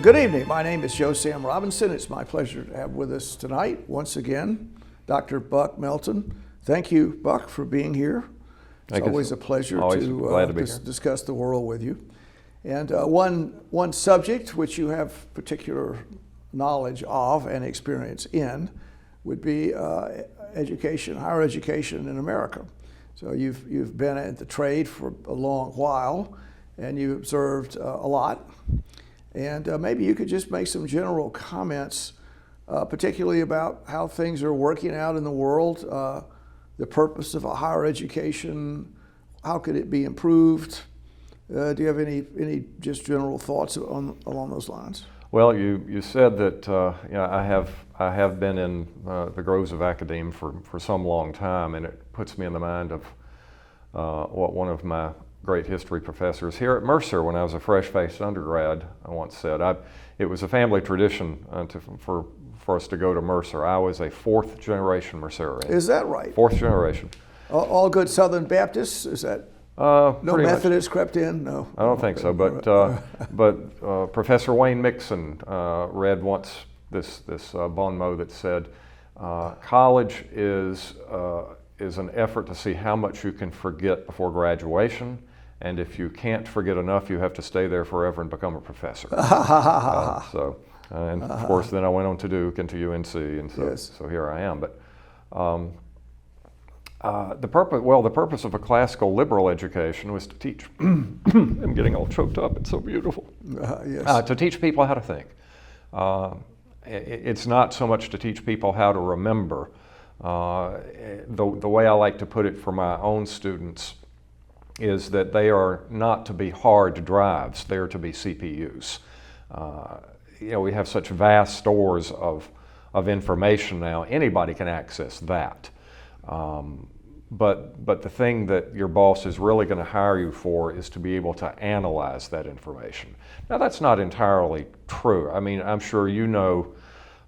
Good evening. My name is Joe Sam Robinson. It's my pleasure to have with us tonight, once again, Dr. Buck Melton. Thank you, Buck, for being here. It's always a pleasure to discuss the world with you. And one subject which you have particular knowledge of and experience in would be education, higher education in America. So you've been at the trade for a long while, and you observed a lot. And maybe you could just make some general comments, particularly about how things are working out in the world, the purpose of a higher education, how could it be improved? Do you have any just general thoughts along those lines? Well, you said that I have been in the groves of academia for some long time, and it puts me in the mind of what one of my great history professors here at Mercer, when I was a fresh-faced undergrad, I once said. It was a family tradition for us to go to Mercer. I was a fourth-generation Mercerian. Is that right? Fourth generation. All good Southern Baptists? Is that? No Methodists crept in? No. I don't think so. But Professor Wayne Mixon read once this bon mot that said, "College is an effort to see how much you can forget before graduation, and if you can't forget enough, you have to stay there forever and become a professor." And of course, then I went on to Duke and to UNC, and so here I am. But the purpose of a classical liberal education was to teach. I'm getting all choked up. It's so beautiful. To teach people how to think. It's not so much to teach people how to remember. The way I like to put it for my own students is that they are not to be hard drives, they are to be CPUs. We have such vast stores of information now, anybody can access that. But the thing that your boss is really going to hire you for is to be able to analyze that information. Now, that's not entirely true. I mean, I'm sure you know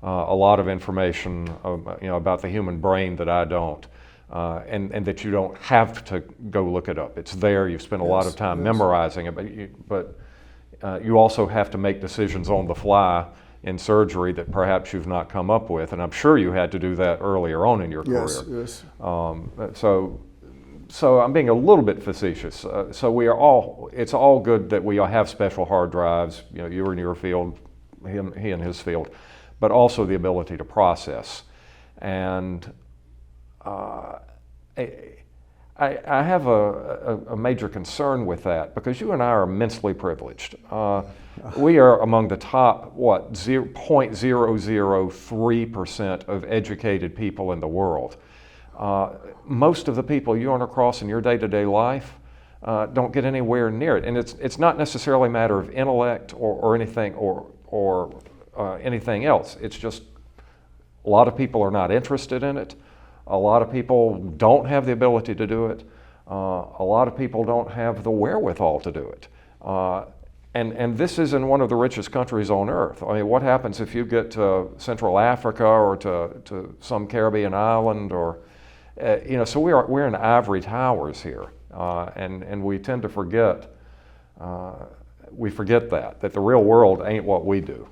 a lot of information about the human brain that I don't. And that you don't have to go look it up. It's there. You've spent a lot of time memorizing it, but you also have to make decisions on the fly in surgery that perhaps you've not come up with. And I'm sure you had to do that earlier on in your career. Yes. So I'm being a little bit facetious. It's all good that we have special hard drives. You in your field, he in his field, but also the ability to process. And I have a major concern with that because you and I are immensely privileged. We are among the top, 0.003% of educated people in the world. Most of the people you run across in your day-to-day life don't get anywhere near it. And it's not necessarily a matter of intellect or anything or anything else. It's just a lot of people are not interested in it. A lot of people don't have the ability to do it. A lot of people don't have the wherewithal to do it. And this is in one of the richest countries on earth. I mean, what happens if you get to Central Africa or to some Caribbean island so we're in ivory towers here. And we tend to forget, that the real world ain't what we do.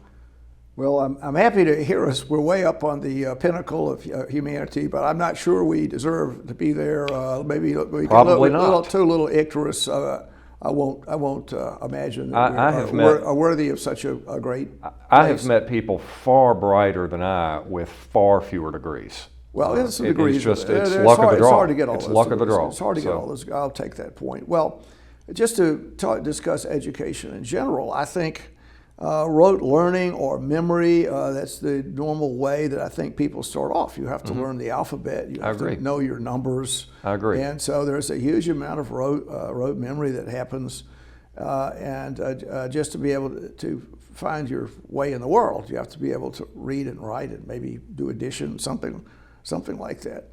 Well, I'm happy to hear us. We're way up on the pinnacle of humanity, but I'm not sure we deserve to be there. Maybe we probably not. Too little Icarus. I won't imagine that are worthy of such a great place. I have met people far brighter than I with far fewer degrees. Well, it's degrees. It's luck of the draw. It's hard to get all it's those. Luck of the draw. It's hard to get all those. I'll take that point. Well, just to discuss education in general, I think. Rote learning or memory, that's the normal way that I think people start off. You have to learn the alphabet. You have to know your numbers. I agree. And so there's a huge amount of rote memory that happens. Just to be able to find your way in the world, you have to be able to read and write and maybe do addition, something like that.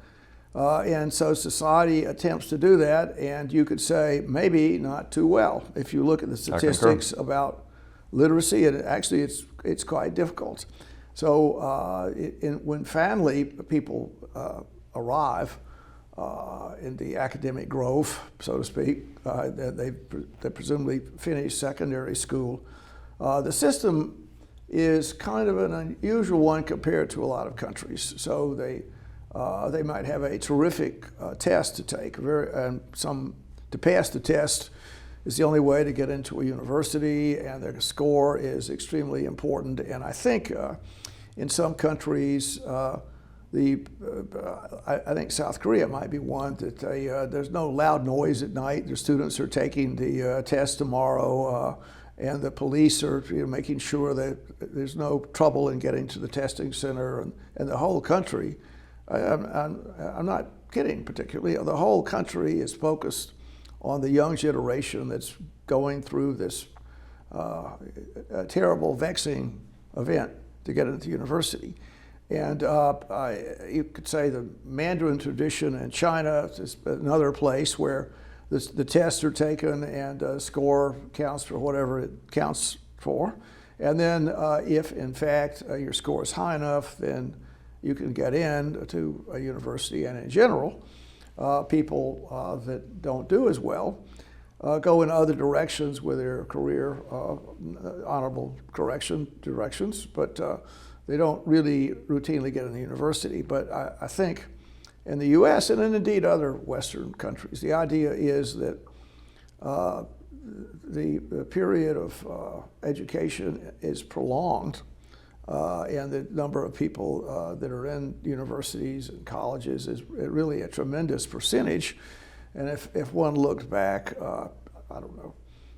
And so society attempts to do that, and you could say maybe not too well. If you look at the statistics about literacy, and actually it's quite difficult. So when finally people arrive in the academic grove, so to speak, they presumably finish secondary school, The system is kind of an unusual one compared to a lot of countries. So they might have a terrific test to take, and to pass the test is the only way to get into a university, and their score is extremely important. And I think in some countries, I think South Korea might be one that there's no loud noise at night. The students are taking the test tomorrow, and the police are making sure that there's no trouble in getting to the testing center, and the whole country. I'm not kidding particularly. The whole country is focused on the young generation that's going through this terrible, vexing event to get into university. And you could say the Mandarin tradition in China is another place where the tests are taken and score counts for whatever it counts for. And then if, in fact, your score is high enough, then you can get in to a university. And in general, people that don't do as well go in other directions with their career, honorable directions, but they don't really routinely get into university. But I think in the U.S. and indeed other Western countries, the idea is that the period of education is prolonged, and the number of people that are in universities and colleges is really a tremendous percentage. And if one looked back, I don't know,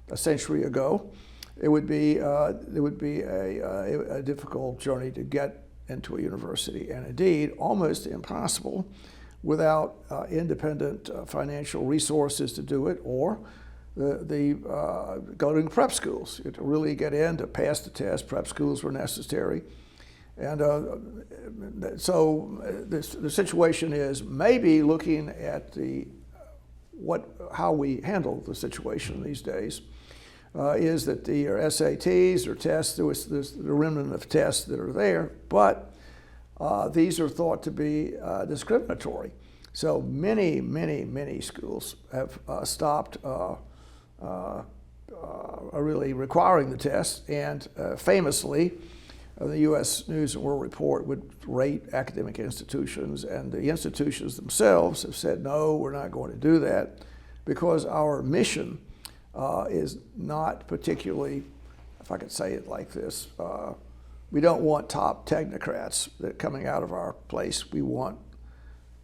a century ago, it would be a difficult journey to get into a university, and indeed almost impossible without independent financial resources to do it, or go to prep schools. To really get in, to pass the test, prep schools were necessary. And so the situation is maybe looking at how we handle the situation these days is that the SATs or tests, there's the remnant of tests that are there, but these are thought to be discriminatory. So many schools have stopped really requiring the test, and famously, the U.S. News and World Report would rate academic institutions, and the institutions themselves have said, no, we're not going to do that, because our mission is not particularly, if I could say it like this, we don't want top technocrats that are coming out of our place. We want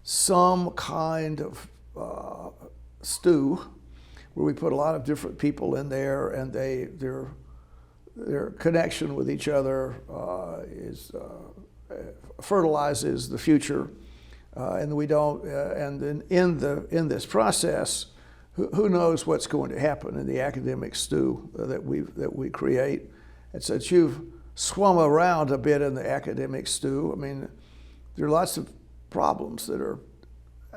some kind of stew where we put a lot of different people in there, and their connection with each other fertilizes the future, and we don't. And then in this process, who knows what's going to happen in the academic stew that we create? And since you've swum around a bit in the academic stew, I mean, there are lots of problems that are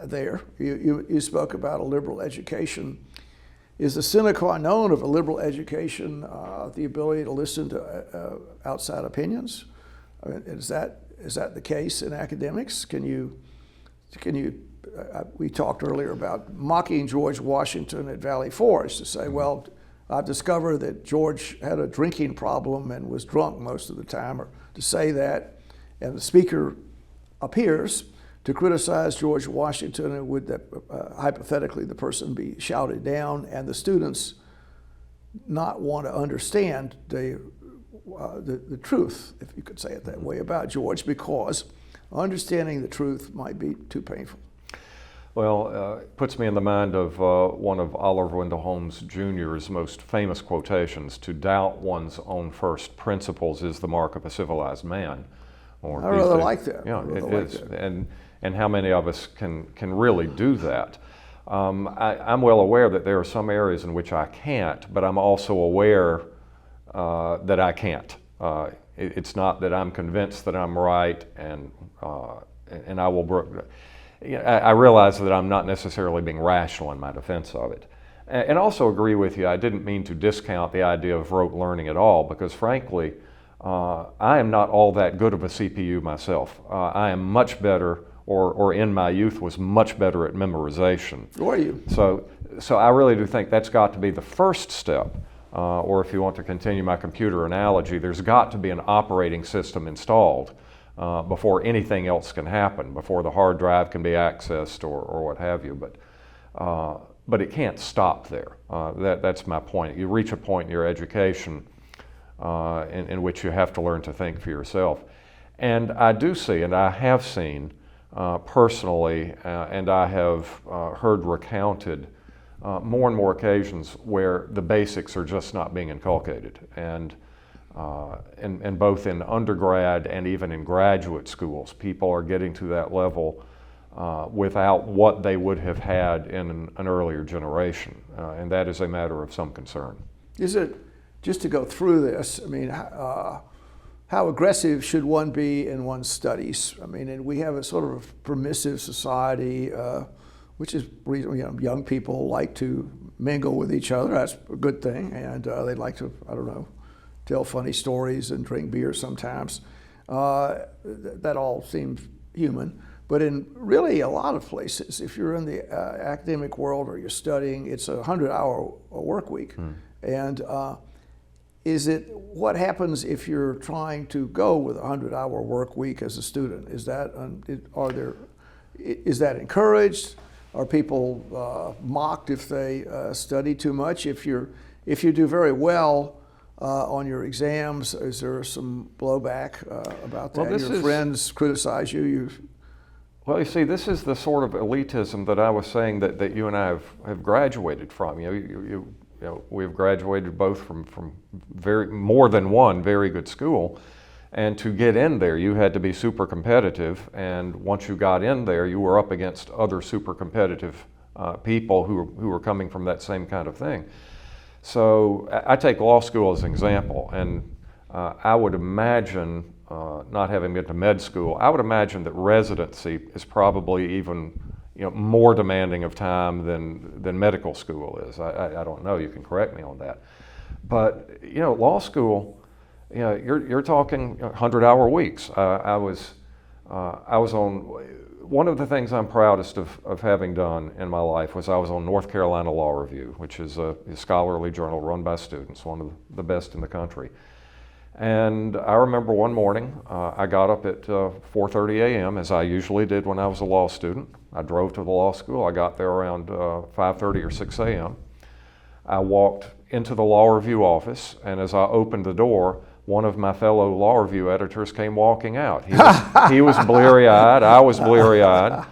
there. You spoke about a liberal education. Is the sine qua non of a liberal education the ability to listen to outside opinions? I mean, is that the case in academics? We talked earlier about mocking George Washington at Valley Forge to say, well, I've discovered that George had a drinking problem and was drunk most of the time, or to say that, and the speaker appears to criticize George Washington, and would hypothetically the person be shouted down, and the students not want to understand the truth, if you could say it that way, about George, because understanding the truth might be too painful. Well, it puts me in the mind of one of Oliver Wendell Holmes Jr.'s most famous quotations: "To doubt one's own first principles is the mark of a civilized man." I really like that. Yeah, it is. And how many of us can really do that? I'm well aware that there are some areas in which I can't, but I'm also aware that I can't. It's not that I'm convinced that I'm right, and I will. I realize that I'm not necessarily being rational in my defense of it. And also agree with you, I didn't mean to discount the idea of rote learning at all, because frankly, I am not all that good of a CPU myself. I am much better, or in my youth was much better at memorization. Who are you? So I really do think that's got to be the first step. or if you want to continue my computer analogy, there's got to be an operating system installed before anything else can happen, before the hard drive can be accessed or what have you. But it can't stop there. That's my point. You reach a point in your education in which you have to learn to think for yourself. And I do see, and I have seen personally, and I have heard recounted more and more occasions where the basics are just not being inculcated. And both in undergrad and even in graduate schools, people are getting to that level without what they would have had in an earlier generation. And that is a matter of some concern. Is it, just to go through this, I mean, how aggressive should one be in one's studies? I mean, and we have a sort of permissive society, which is, young people like to mingle with each other. That's a good thing. And they like to, tell funny stories and drink beer sometimes. That all seems human. But in really a lot of places, if you're in the academic world or you're studying, it's a 100-hour work week. And what happens if you're trying to go with a 100-hour work week as a student? Is that encouraged? Are people mocked if they study too much? If you do very well on your exams, is there some blowback about that? Well, your friends criticize you. Well, you see, this is the sort of elitism that I was saying that you and I have graduated from. We've graduated both from more than one very good school, and to get in there, you had to be super competitive. And once you got in there, you were up against other super competitive people who were coming from that same kind of thing. So I take law school as an example, and I would imagine, not having been to med school, I would imagine that residency is probably even more demanding of time than medical school is. I don't know. You can correct me on that. But law school, you're talking 100-hour weeks. I was on. One of the things I'm proudest of having done in my life was I was on North Carolina Law Review, which is a scholarly journal run by students, one of the best in the country. And I remember one morning, I got up at 4:30 a.m., as I usually did when I was a law student. I drove to the law school. I got there around 5:30 or 6 a.m. I walked into the Law Review office, and as I opened the door, one of my fellow Law Review editors came walking out. He was bleary-eyed. I was bleary-eyed.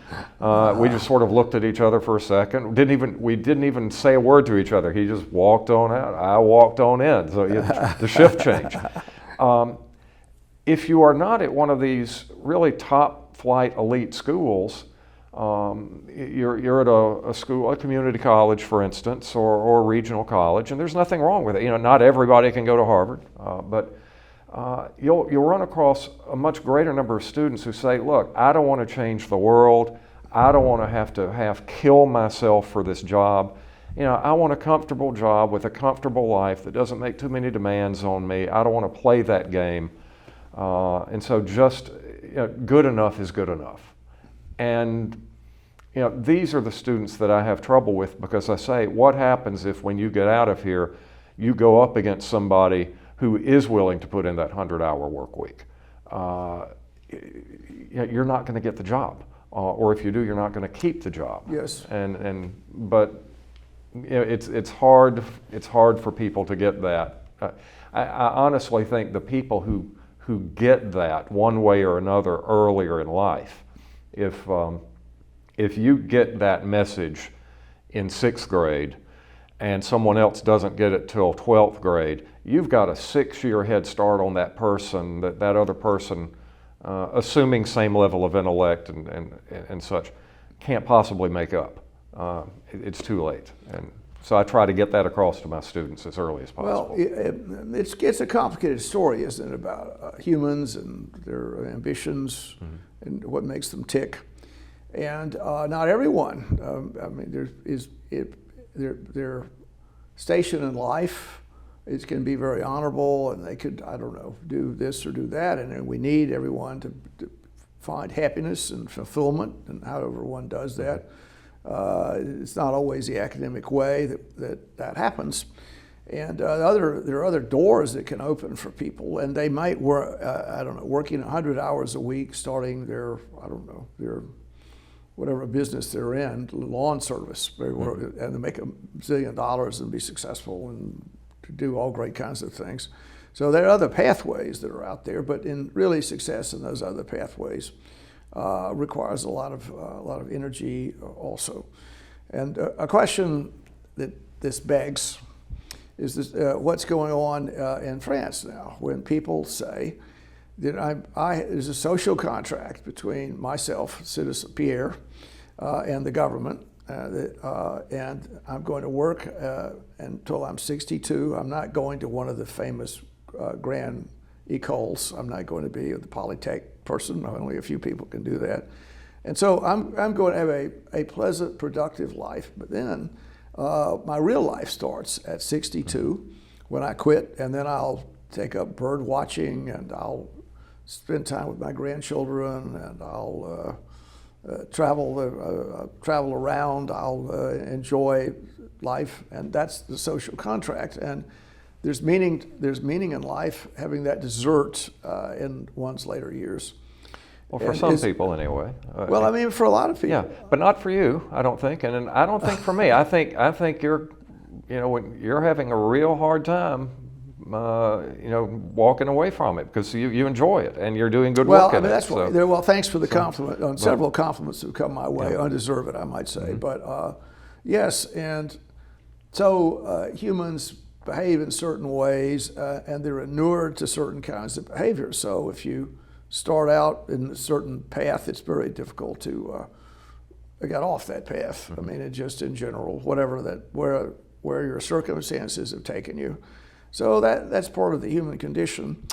We just sort of looked at each other for a second. We didn't even say a word to each other. He just walked on out. I walked on in. So the shift changed. If you are not at one of these really top-flight elite schools, you're at a school, a community college, for instance, or a regional college, and there's nothing wrong with it. Not everybody can go to Harvard, but you'll run across a much greater number of students who say, look, I don't want to change the world. I don't want to have kill myself for this job. I want a comfortable job with a comfortable life that doesn't make too many demands on me. I don't want to play that game. And so just good enough is good enough. And these are the students that I have trouble with, because I say, what happens if when you get out of here, you go up against somebody who is willing to put in that 100-hour work week? You're not going to get the job, or if you do, you're not going to keep the job. Yes. But it's hard for people to get that. I honestly think the people who get that one way or another earlier in life, if you get that message in 6th grade and someone else doesn't get it till 12th grade, you've got a 6-year head start on that person, that other person, assuming same level of intellect and such, can't possibly make up. It's too late. And so I try to get that across to my students as early as possible. Well, it's a complicated story, isn't it, about humans and their ambitions and what makes them tick. And not everyone, their station in life can be very honorable, and they could, do this or do that. And we need everyone to find happiness and fulfillment, and however one does that. It's not always the academic way that happens. And there are other doors that can open for people, and they might work, working 100 hours a week, starting their whatever business they're in, lawn service, and to make $1 zillion and be successful and to do all great kinds of things. So there are other pathways that are out there, but in really success in those other pathways requires a lot of energy also. And a question that this begs is this, what's going on in France now when people say that there's a social contract between myself, citizen Pierre, and the government, and I'm going to work until I'm 62. I'm not going to one of the famous grand écoles. I'm not going to be the Polytech person. Only a few people can do that. And so I'm going to have a pleasant, productive life. But then my real life starts at 62 when I quit, and then I'll take up bird watching, and I'll spend time with my grandchildren, and I'll travel around. I'll enjoy life, and that's the social contract. And there's meaning in life having that dessert in one's later years. Well, for some people anyway. Well, I mean, for a lot of people. Yeah, but not for you, I don't think, and I don't think for me. I think you're, when you're having a real hard time, walking away from it because you enjoy it and you're doing good work in it. That's what. Well, thanks for the compliment. On several compliments have come my way, undeserved, I might say. But yes, and so humans behave in certain ways, and they're inured to certain kinds of behavior. So if you start out in a certain path, it's very difficult to get off that path. I mean, just in general, where your circumstances have taken you. So that's part of the human condition.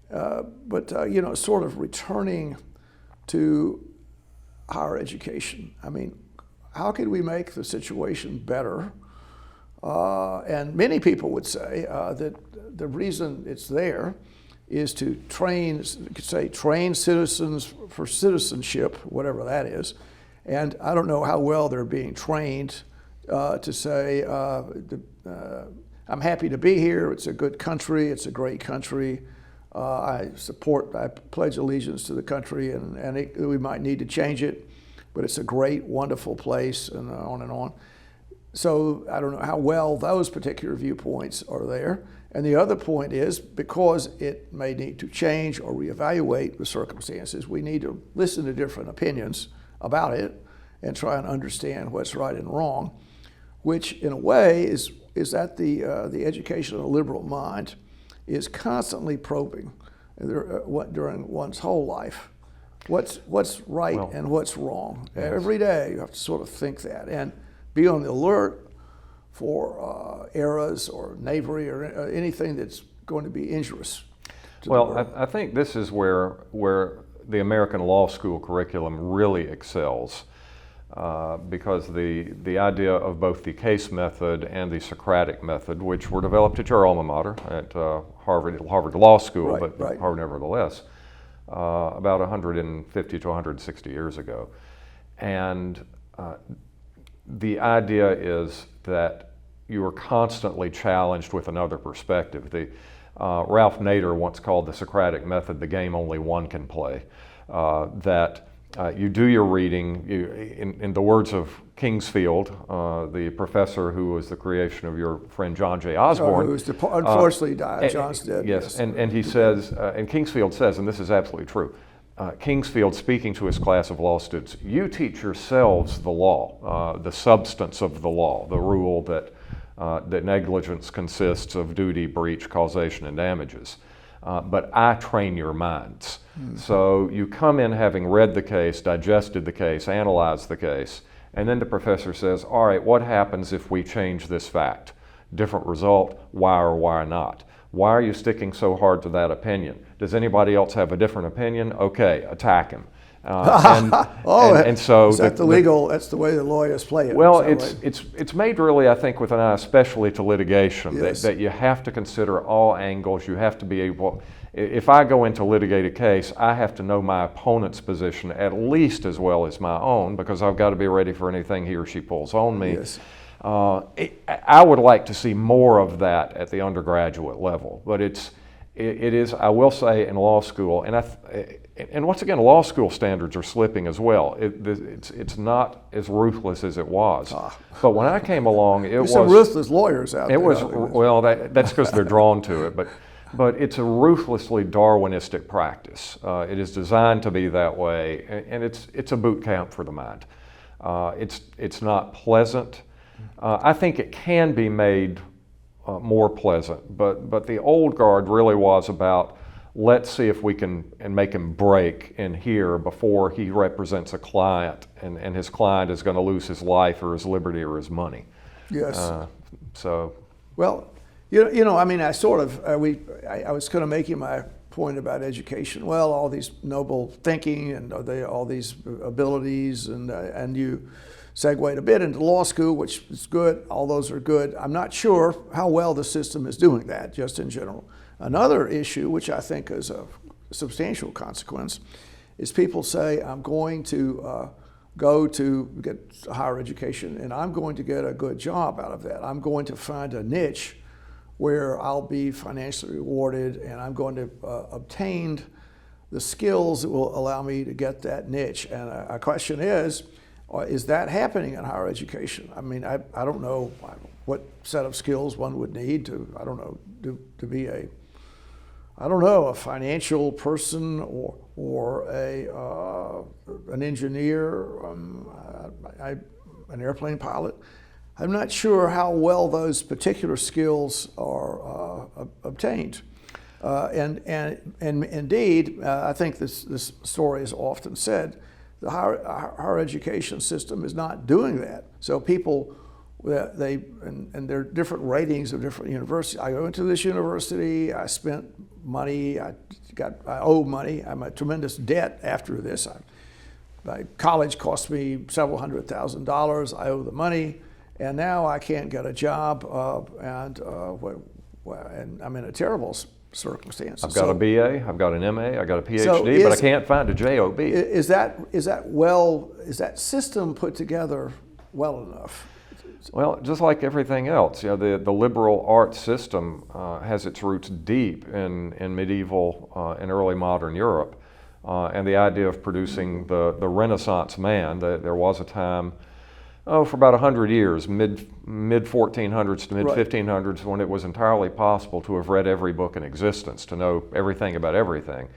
But sort of returning to higher education. I mean, how could we make the situation better? And many people would say that the reason it's there is to train citizens for citizenship, whatever that is. And I don't know how well they're being trained to say, I'm happy to be here, it's a good country, it's a great country, I pledge allegiance to the country, and we might need to change it, but it's a great, wonderful place, and on and on. So I don't know how well those particular viewpoints are there. And the other point is, because it may need to change or reevaluate the circumstances, we need to listen to different opinions about it and try and understand what's right and wrong, which in a way is that the education of the liberal mind is constantly probing during one's whole life. What's right and what's wrong. Yes. Every day you have to sort of think that and be on the alert for errors or knavery or anything that's going to be injurious to the world. I think this is where the American law school curriculum really excels, because the idea of both the case method and the Socratic method, which were developed at your alma mater at Harvard Law School, but Harvard nevertheless, about 150 to 160 years ago. And the idea is that you are constantly challenged with another perspective. Ralph Nader once called the Socratic method the game only one can play. That you do your reading, in the words of Kingsfield, the professor who was the creation of your friend John J. Osborne. Who's unfortunately died, John's dead. Yes, and he says, and Kingsfield says, and this is absolutely true, Kingsfield, speaking to his class of law students, you teach yourselves the law, the substance of the law, the rule that negligence consists of duty, breach, causation, and damages. But I train your minds. Mm-hmm. So you come in having read the case, digested the case, analyzed the case, and then the professor says, all right, what happens if we change this fact? Different result, why or why not? Why are you sticking so hard to that opinion? Does anybody else have a different opinion? Okay, attack him. And so that's the way the lawyers play it. Well, it's made really, I think, with an eye especially to litigation, yes. that you have to consider all angles. You have to be able, if I go in to litigate a case, I have to know my opponent's position at least as well as my own, because I've got to be ready for anything he or she pulls on me. Yes. I would like to see more of that at the undergraduate level, but it is, I will say, in law school, and once again, law school standards are slipping as well. It's not as ruthless as it was. But when I came along, it was some ruthless lawyers out there. It was, well, that's because they're drawn to it, but it's a ruthlessly Darwinistic practice. It is designed to be that way, and it's a boot camp for the mind. It's not pleasant. I think it can be made more pleasant, but the old guard really was about, let's see if we can and make him break in here before he represents a client, and his client is going to lose his life or his liberty or his money. Yes. Well, you know, I mean, I was kind of making my point about education. Well, all these noble thinking and all these abilities, and you segued a bit into law school, which is good. All those are good. I'm not sure how well the system is doing that, just in general. Another issue, which I think is a substantial consequence, is people say, I'm going to go to get higher education, and I'm going to get a good job out of that. I'm going to find a niche where I'll be financially rewarded, and I'm going to obtain the skills that will allow me to get that niche. And a question is that happening in higher education? I mean, I don't know what set of skills one would need to be a financial person or an engineer, an airplane pilot. I'm not sure how well those particular skills are obtained. And indeed, I think this story is often said, the higher education system is not doing that. So people, and there are different ratings of different universities. I go into this university, I spent money, I owe money, I'm a tremendous debt after this. My college cost me several $100,000, I owe the money, and now I can't get a job, and I'm in a terrible circumstance. I've got a BA, I've got an MA, I've got a PhD, but I can't find a JOB. Is that system put together well enough? Well, just like everything else, the liberal arts system has its roots deep in medieval and early modern Europe, and the idea of producing the Renaissance man. There was a time, for about 100 years, mid 1400s to mid 1500s, when it was entirely possible to have read every book in existence, to know everything about everything.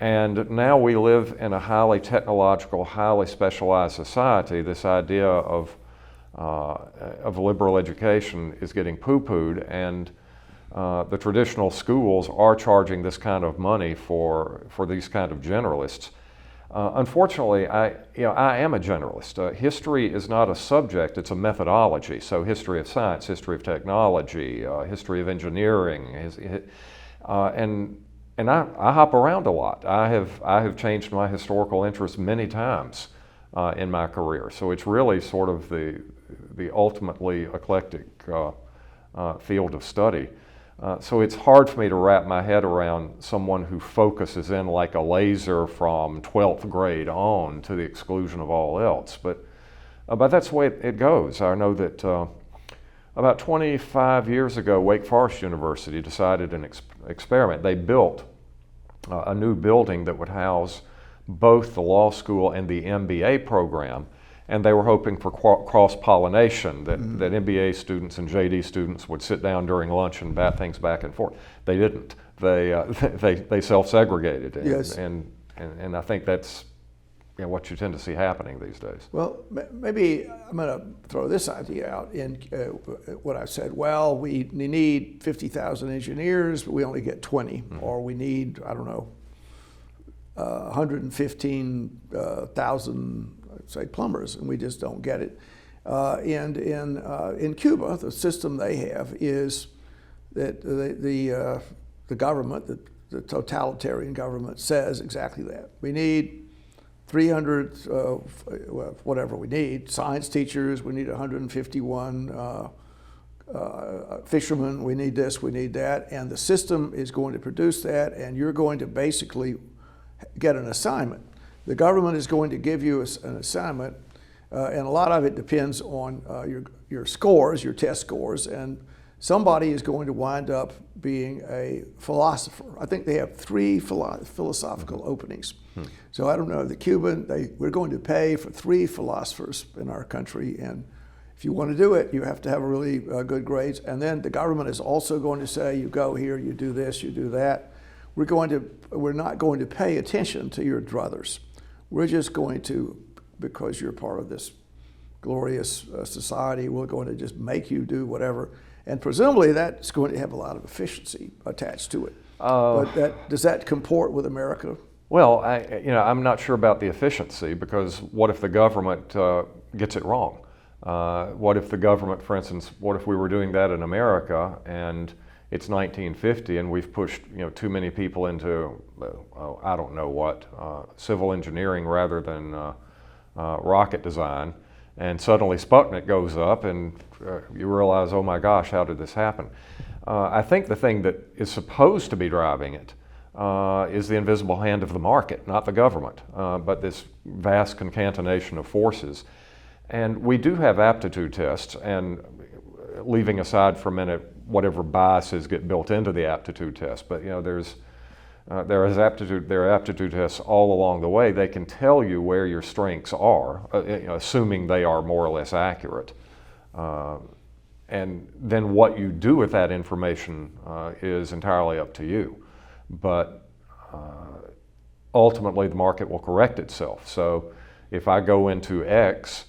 And now we live in a highly technological, highly specialized society. This idea of liberal education is getting poo-pooed, and the traditional schools are charging this kind of money for these kind of generalists. Unfortunately, I am a generalist. History is not a subject, it's a methodology. So history of science, history of technology, history of engineering, and I hop around a lot. I have changed my historical interests many times in my career. So it's really sort of the ultimately eclectic field of study. So it's hard for me to wrap my head around someone who focuses in like a laser from 12th grade on to the exclusion of all else. But that's the way it goes. I know that about 25 years ago, Wake Forest University decided an experiment. They built a new building that would house both the law school and the MBA program, and they were hoping for cross-pollination, that MBA students and JD students would sit down during lunch and bat things back and forth. They didn't. They self-segregated, yes. and I think that's what you tend to see happening these days. Well, maybe I'm going to throw this idea out in what I said. Well, we need 50,000 engineers, but we only get 20, or we need, 115,000, say, plumbers, and we just don't get it. And in Cuba, the system they have is that the government, the totalitarian government, says exactly that. We need 300, whatever we need, science teachers, we need 151 fishermen, we need this, we need that, and the system is going to produce that, and you're going to basically get an assignment. The government is going to give you an assignment and a lot of it depends on your scores, your test scores, and somebody is going to wind up being a philosopher. I think they have 3 philosophical openings. So I don't know, the Cuban, we're going to pay for 3 philosophers in our country, and if you want to do it, you have to have really good grades. And then the government is also going to say, you go here, you do this, you do that. We're not going to pay attention to your druthers. We're just going to, because you're part of this glorious society, we're going to just make you do whatever. And presumably that's going to have a lot of efficiency attached to it. But does that comport with America? Well, I'm not sure about the efficiency, because what if the government gets it wrong? What if the government, for instance, what if we were doing that in America and it's 1950 and we've pushed too many people into, I don't know what, civil engineering rather than rocket design, and suddenly Sputnik goes up and you realize, oh my gosh, how did this happen? I think the thing that is supposed to be driving it is the invisible hand of the market, not the government, but this vast concatenation of forces. And we do have aptitude tests, and leaving aside for a minute whatever biases get built into the aptitude test, but there are aptitude tests all along the way. They can tell you where your strengths are, assuming they are more or less accurate. And then what you do with that information is entirely up to you. But ultimately the market will correct itself. So if I go into X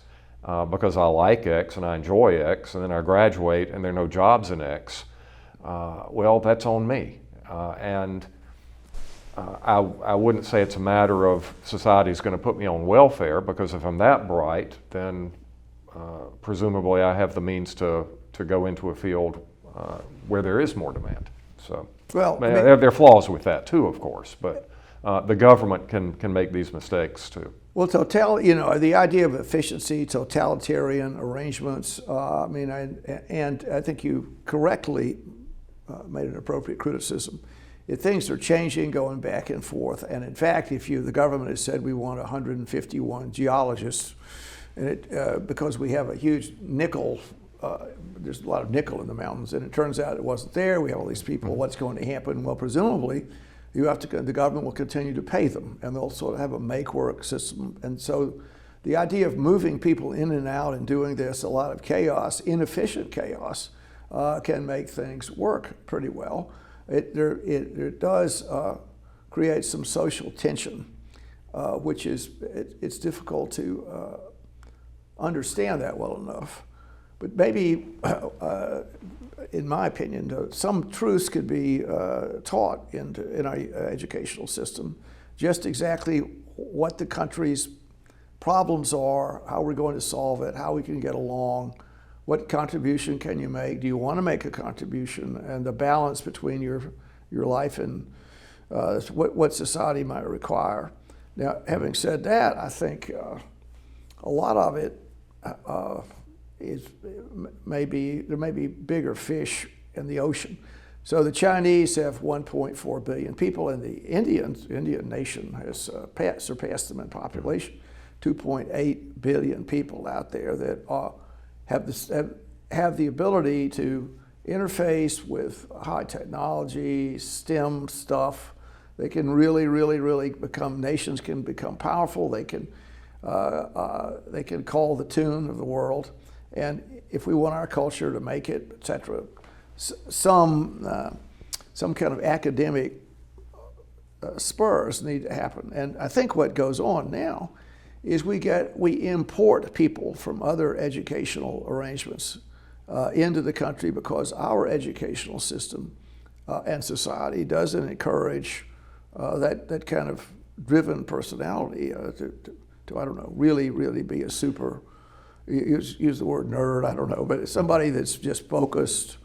because I like X and I enjoy X, and then I graduate and there are no jobs in X, well, that's on me. I wouldn't say it's a matter of society's going to put me on welfare, because if I'm that bright, then presumably I have the means to go into a field where there is more demand. So, well, there are flaws with that too, of course, but the government can make these mistakes too. Well, the idea of efficiency, totalitarian arrangements, and I think you correctly made an appropriate criticism. If things are changing, going back and forth, and in fact, the government has said we want 151 geologists, and because we have a huge nickel, there's a lot of nickel in the mountains, and it turns out it wasn't there. We have all these people. What's going to happen? Well, presumably, the government will continue to pay them, and they'll sort of have a make-work system. And so, the idea of moving people in and out and doing this, a lot of chaos, inefficient chaos, can make things work pretty well. It does create some social tension, which it's difficult to understand that well enough. But maybe, in my opinion, some truths could be taught in our educational system, just exactly what the country's problems are, how we're going to solve it, how we can get along. What contribution can you make? Do you want to make a contribution? And the balance between your life and what society might require. Now, having said that, I think a lot of it there may be bigger fish in the ocean. So the Chinese have 1.4 billion people, and the Indian nation has surpassed them in population. 2.8 billion people out there that have the ability to interface with high technology, STEM stuff. They can really become, nations can become powerful. They can call the tune of the world. And if we want our culture to make it, et cetera, some kind of academic spurs need to happen. And I think what goes on now is we import people from other educational arrangements into the country, because our educational system and society doesn't encourage that kind of driven personality to I don't know, really be a super, use the word nerd, I don't know, but somebody that's just focused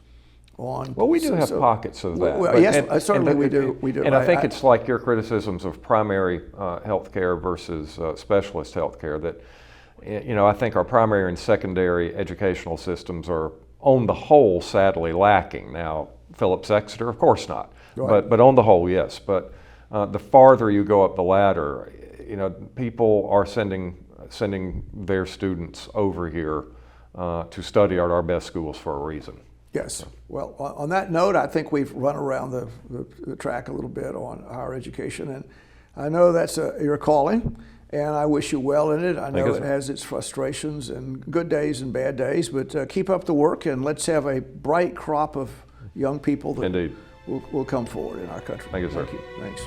on. Well, we do have pockets of that. Well, yes, certainly we do. And I think it's like your criticisms of primary health care versus specialist health care, that I think our primary and secondary educational systems are, on the whole, sadly lacking. Now, Phillips Exeter, of course not, right. but on the whole, yes. But the farther you go up the ladder, people are sending sending their students over here to study at our best schools for a reason. Yes. Well, on that note, I think we've run around the track a little bit on higher education, and I know that's your calling, and I wish you well in it. I know it has its frustrations and good days and bad days, but keep up the work, and let's have a bright crop of young people that will come forward in our country. Thank you, sir. Thank you. Thanks.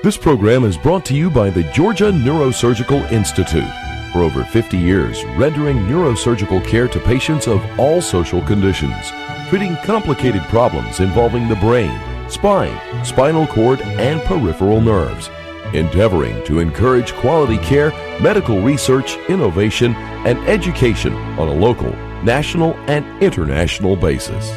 This program is brought to you by the Georgia Neurosurgical Institute. For over 50 years, rendering neurosurgical care to patients of all social conditions, treating complicated problems involving the brain, spine, spinal cord, and peripheral nerves, endeavoring to encourage quality care, medical research, innovation, and education on a local, national, and international basis.